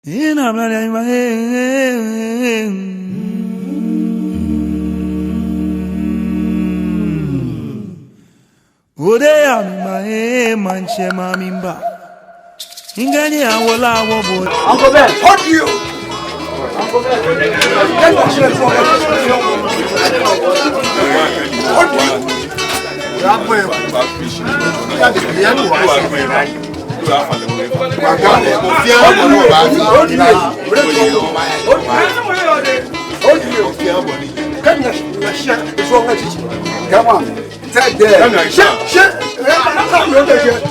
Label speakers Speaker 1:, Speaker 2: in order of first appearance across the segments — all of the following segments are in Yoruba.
Speaker 1: In a bloody Udea my manche mamimba. Ingani awola wobo.
Speaker 2: Uncle Ben, hold you. Uncle Ben, come on. Take there. Shit.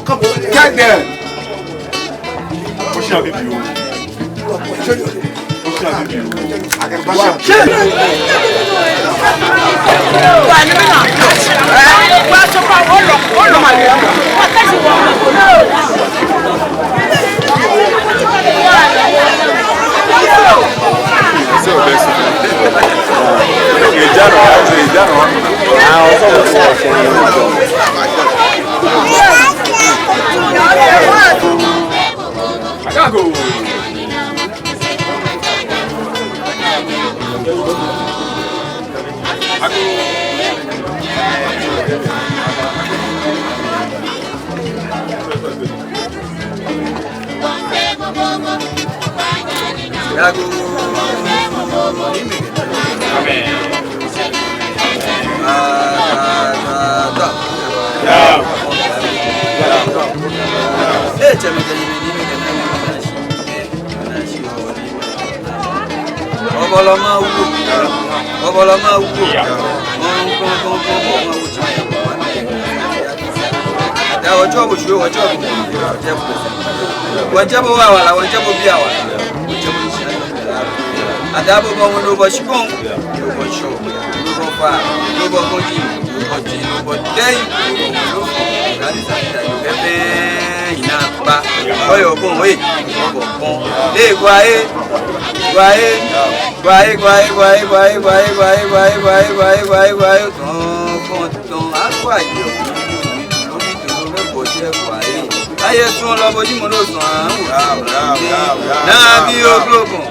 Speaker 2: Come on. Take there.
Speaker 3: Push out the view. I gotta go. Adabo bon no bashikon no basho no ba no ba konji no ba dei no dali sa ebe ina ba oyo bon we bon e gwae ton akwa yo no bo je gwae aye tun lo boji mo lo san na bi o globon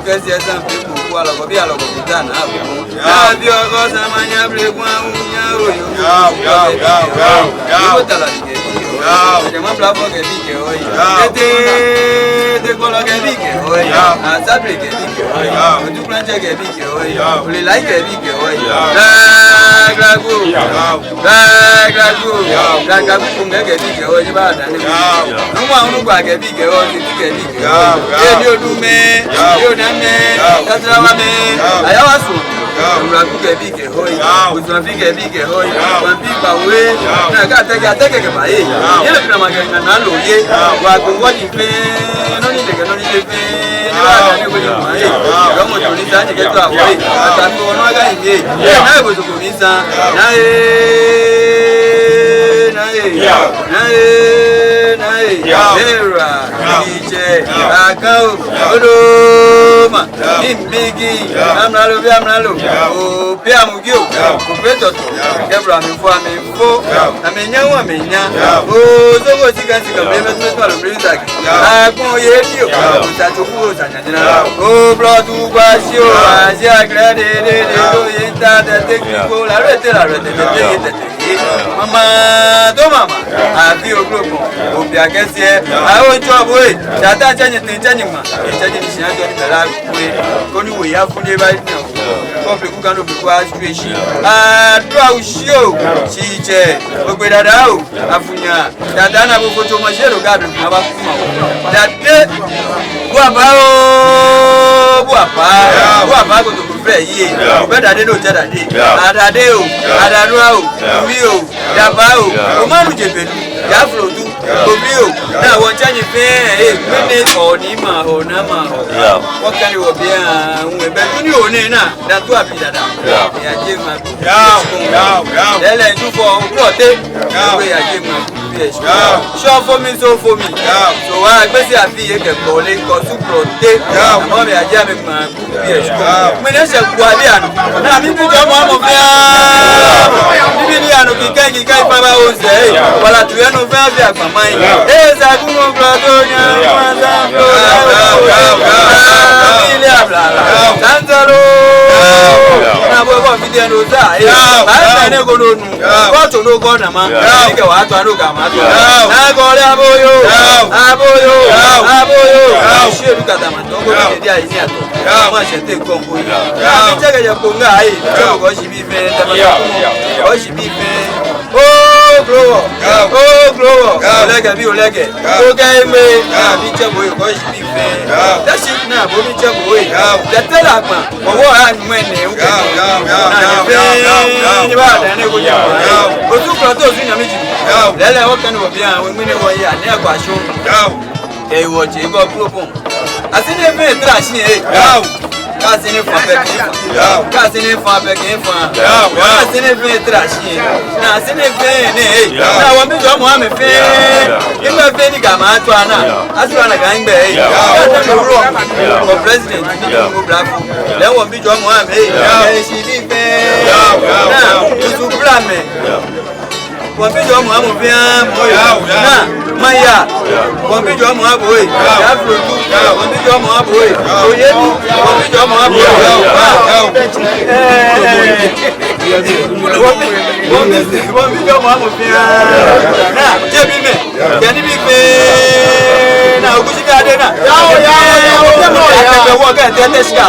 Speaker 3: kesi esan pe ku ala ko bi ala ko ta na na bi o go san manya bre ku unya oyo yo ta la ke yo je ma bla bo ke bi ke oyi de ko lo ke bi ke oyi a sa bre ke bi ke oyi o tu plan che ke bi ke oyi o le like ke bi ke oyi grago ku ngeke bi ke oyi ba da ni no wa unu gba ke bi ke oyi bi ke bi ke ni olume yo na me tatra wa me ayawa su ura ku ke bi ke oyi o so bi ke oyi wa bi ba we na ka te ke ba ye ye le ma ke na lo ye wa go wo ni fe no ni le fe ni ba da ni ko ni ma ye ro mo to ni sa ni ke to awo ye ata mi wo no ga ye na go to ko mi sa na Era DJ Akau Odoma Imbigi Amnalo O Piamugio Kupeto Kebra mi fo amenya wa menya o zogo sika meme twa lo brisa akon ye bio ta to ku sanyana o blodu kwasio asia grade de do yenta de technico la rete mama do mama abi o globo o bi akesie a o job we data change ma change mi sian do ni bela ko ni we ya fun de ba public ku kan do kwa situation do aushio chiche ogbe dada o afunya dada na bo foto mo shero gabe ma ba kuma dade buapa ko to pre yi be dade no je dade adade o adarua o mi o daba o manu je pelu ya flodu obi o na won change fe mene oni ma ona ma what can you be we be ni oni na da to abi dada ya je ma ya le ju for prote we ya je ma show for me so wa gbesi abi ye ke ko le ko su prote mo me aja me ma me ne se ku abi anu na mi bi jo mo fe bi ni anu ki kai baba o se wala tu enu fe abi agbamai za ku mo brado nya Ilé àbàlà. Tantalo. Na boy boy video no da. Ba ne go no nu. Go to no go na ma. Ni ke wa to anu ga ma to. Na go le aboyo. Aboyo. Ṣé lu kata ma to go ni dia ni ato. Ma ṣe te ko bo. Ya mi je ke je ko nga ai. Je ko si bi fe ta ma. O si bi fe. Oh glow. Oh glow. Olege bi olege. O ga eme. Bi je boy ko si bi fe. That shit na bo mi je boy. The tell agba. Owo a nu ene o. Ni ba da ne ko ja. O tu ko to su nya meji. Lele o kan wo bi an we mi ne wo ya ni agba so. E wo je go global. Asini fe trash ni e. Kasini fa be kin fa. Kasini fa be kin fa. Kasini fe trash ni. Na asini fe ni. Na wo mi jo mo am fe. Ima fe ni ga ma to ana. Asu ana ga ngbe e. Ya ta ro for president ni go black. Le wo mi jo mo am e. E si bi fe. Na tu bla me. Wọ́n bí jọ mọ̀ àmọ̀ bí án bóyá náà máa yà wọ́n bí jọ mọ̀ àbòyè yàfùrọ̀dù wọ́n bí jọ mọ̀ àbòyè òye mi wọ́n bí jọ mọ̀ àbòyè wọ́n bí jọ mọ̀ àmọ̀ bí án náà jẹ́bi mẹ́ kẹ́ni bí pé náà ògùsí bí adé náà akẹ́kẹ́ wọ́n kẹ́ tẹ́tẹ́ sí ká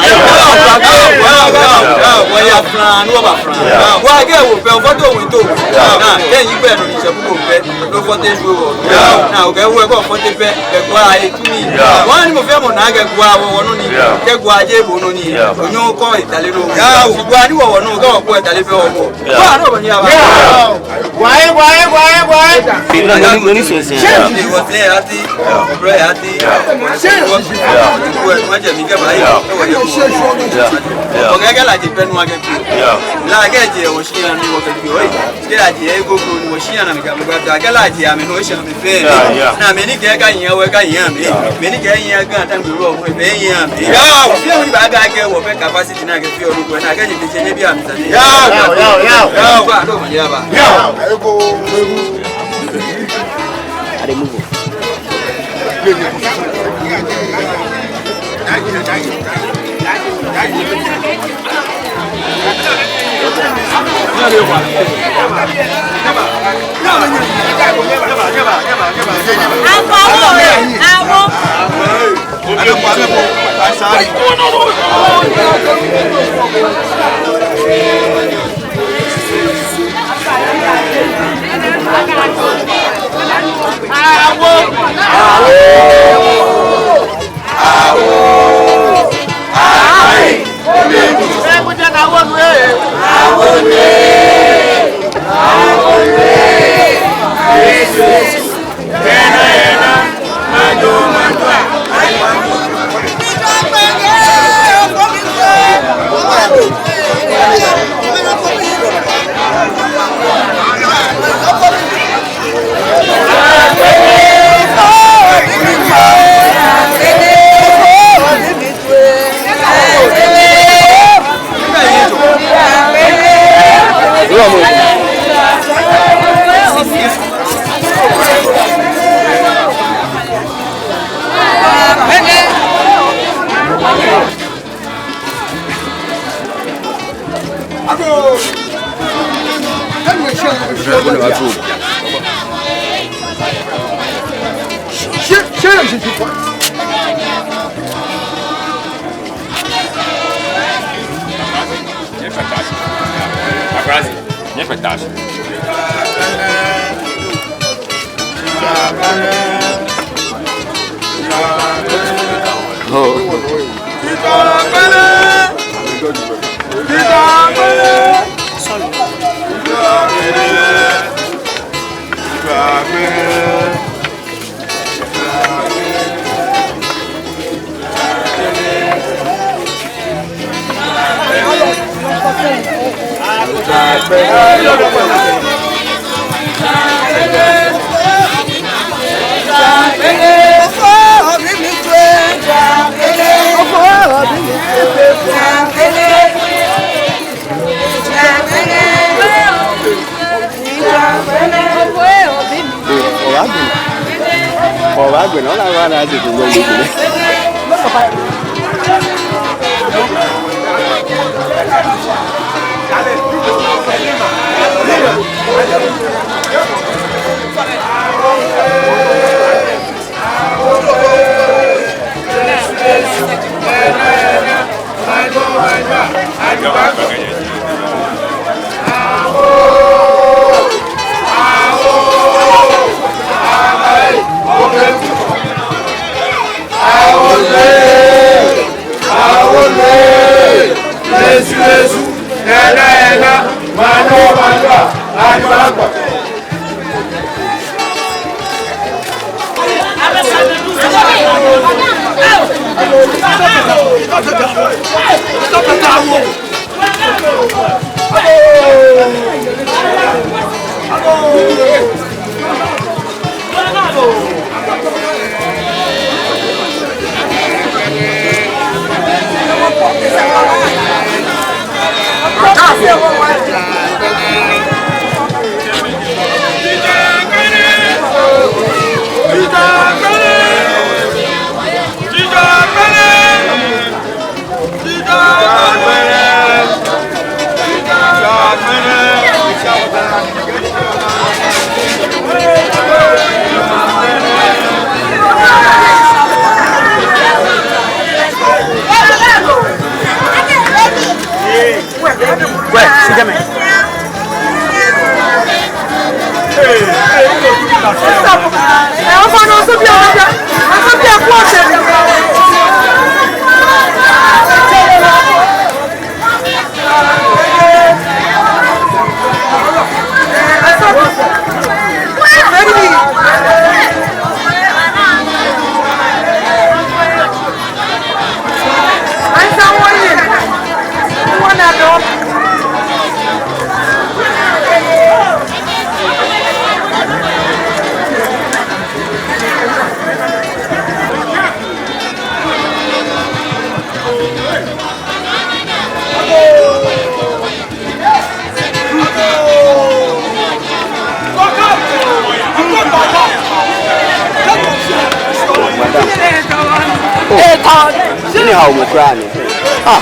Speaker 3: wọ́n yà fúnra ní wọ́n bá fúnra wọ́n akẹ́ wò fẹ́ fọ́tò òwìn tó náà kẹ́yìn gbẹ̀ lórí ìṣẹ́kù kò fẹ́ ló fọ́tẹ́ ju ọ̀ náà òkè wọ́n ẹ̀kọ́ fọ́tẹ́ fẹ́ ẹ̀kọ́ ayé tú mi wọ́n ní mo fẹ́ mọ̀ náà kẹ́kọ́ àwọ̀wọ̀ nù ni kẹ́kọ́ ajé ìbò nù ni oyún kọ́ ìtàlẹ́ ló ṣùgbọ́n àníwọ̀wọ̀ nù kẹ́wọ̀ kọ́ ìtàlẹ́ fẹ́ ọ̀wọ̀ wọ́n àná òbí yà ọ̀gẹ́gẹ́ làjẹ pẹ́nu akẹ́kọ̀ọ́ làgẹ́jẹ òṣìyàn ní wọ́kẹ́kọ̀ọ́ yìí kí làjẹ gbogbo ní òṣìyàn náà nìkan gbogbo àgbà làjẹ àmì ní òṣìyàn mi fẹ́ náà mi ní kẹ́ ká yìnyẹn wẹ́ ká yìnyẹn mi ní kẹ́ yìnyẹn gán àtàgbèrú ọmọ ìfẹ́ yìnyẹn mi bí òun ìbá gá kẹ́ wọ̀ fẹ́ capacity náà kẹ́ fi orúkọ náà kẹ́ jìbìtì ṣe bí àmì tàbí
Speaker 4: Nó là ra thì cũng 你好，我们抓你啊！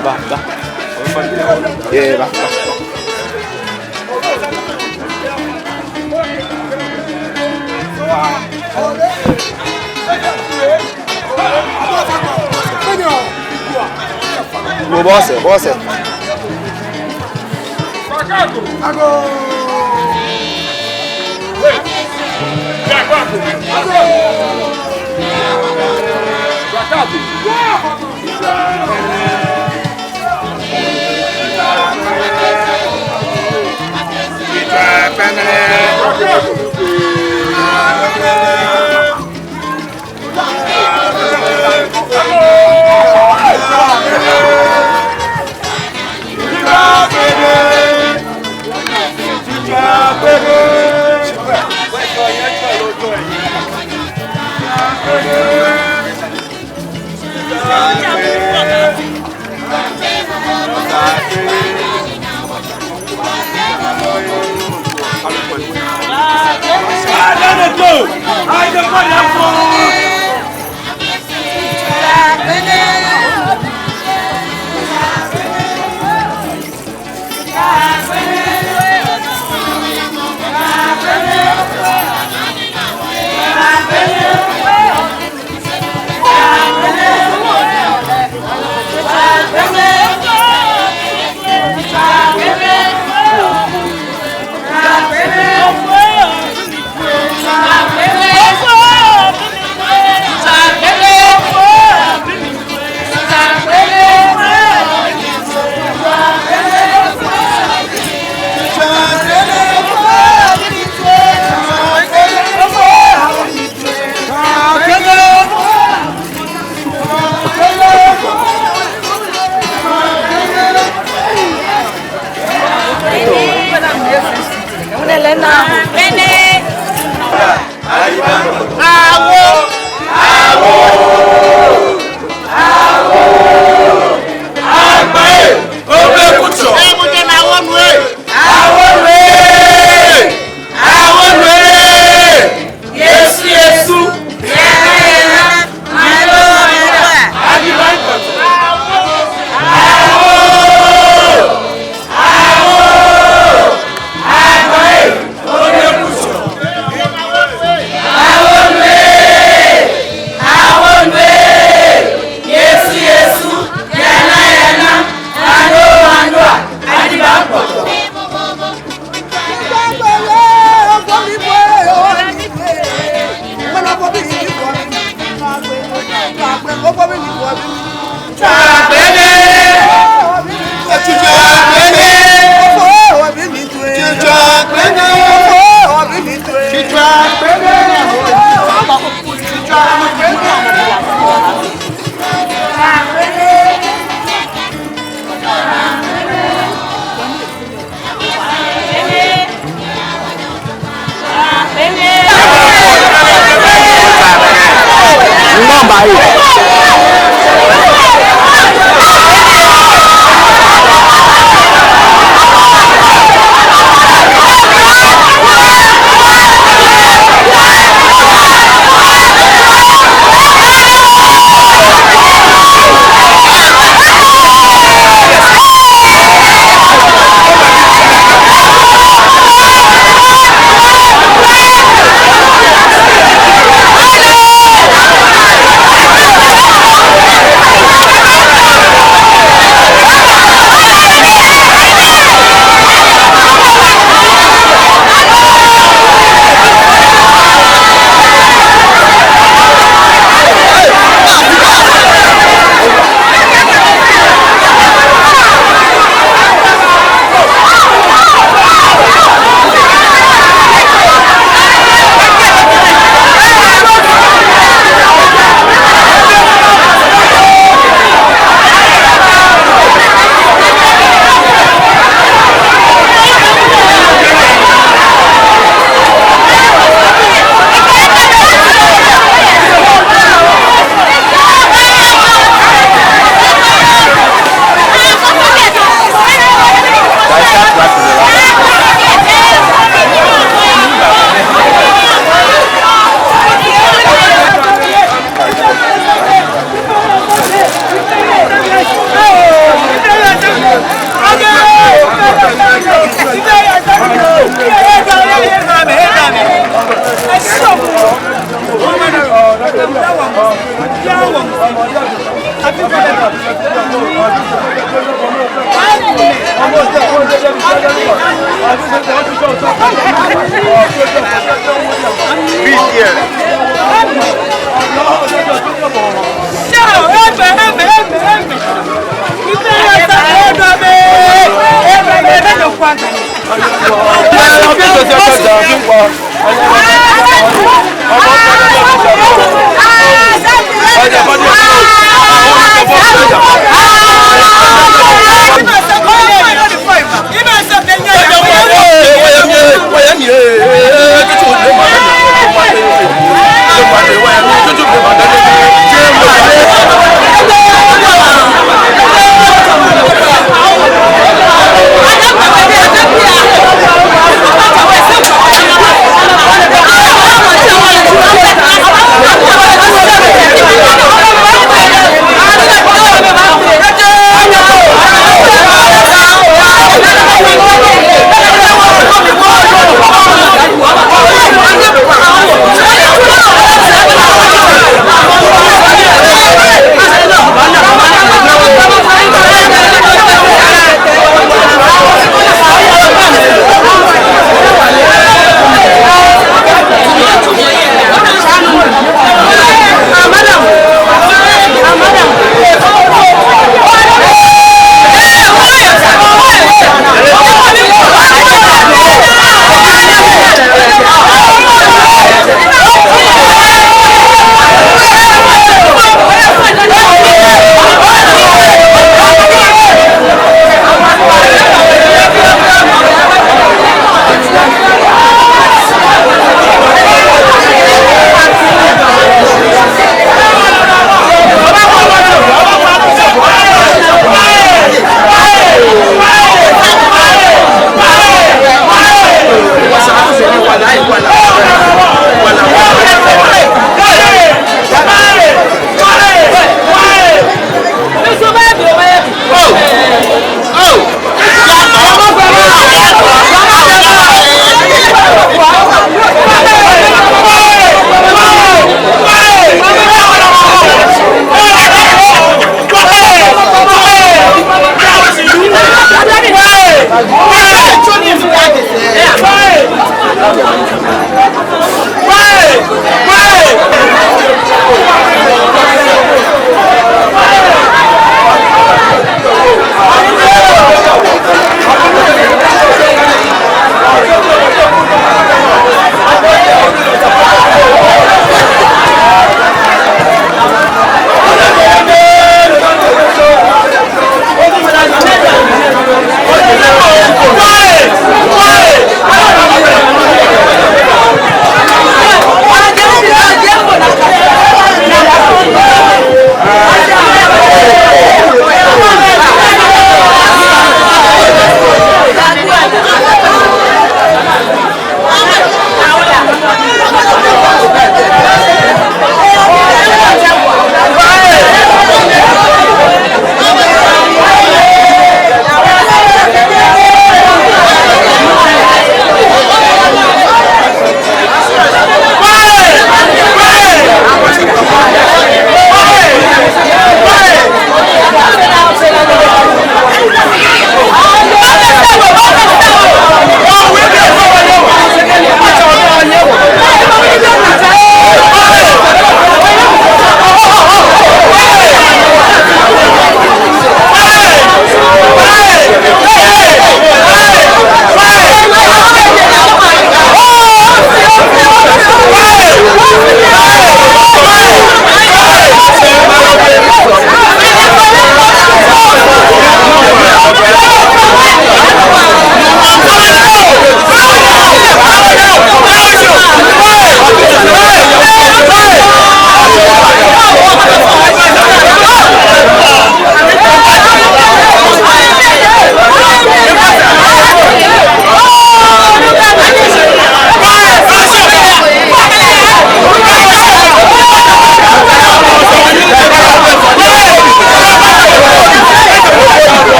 Speaker 4: ba. Yeah, ba. No, boss.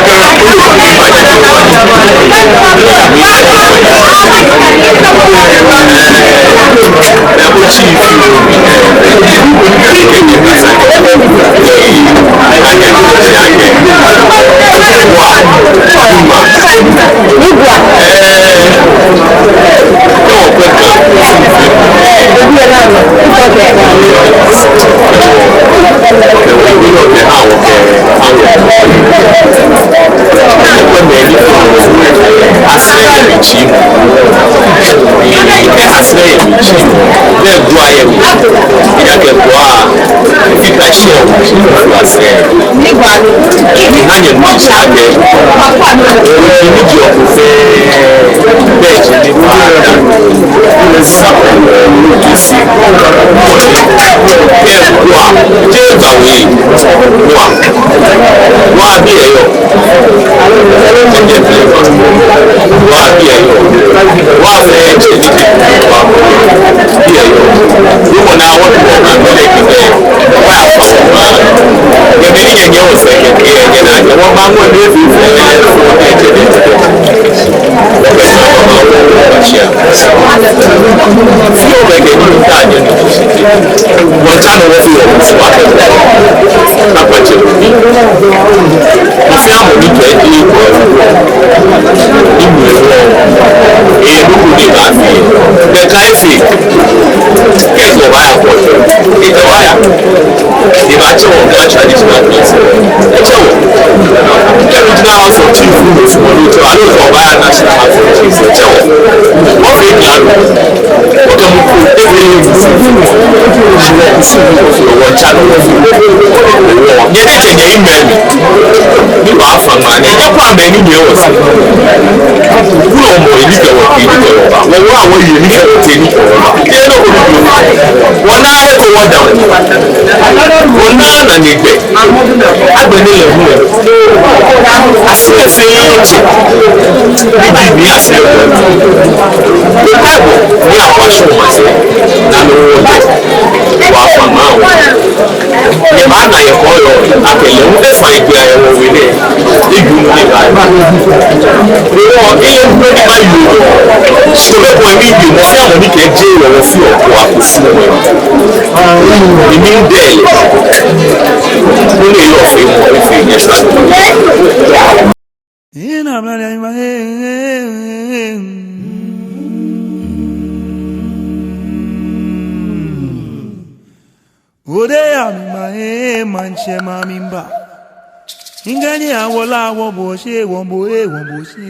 Speaker 2: Thank you.
Speaker 5: Michi. It has very Michi. Very dry. It has a boa. If I share with you, I say, Nanya Michi, I get. You need your bed in the father. Something you see. James away. Why be a yo? Why be a yo? Why say you will now want to go and make it. Why the meaning you will say, and I want my money if one channel of you is what not what you need. The family need to eat the kind thing. Guess what I have it's a wire. The traditional piece. Original house of chief foods for you to allow for a national house of chief. What they can one channel of you. Anything you email me. You are from money. You can't many years. Who are more in the world? Well, what are you in the one eye to one down. One man and you get. I believe you. I see a thing. We are still the Bible. We are watching myself. Now, from now. The man I call you, I can look at my player over there. If you know the Bible, we are in my you. So, when we do the family can jail or a few of what is the new day. Only your favorite is that.
Speaker 1: Odeya mi manche mamimba. Ingani awola wo bo she won bo she.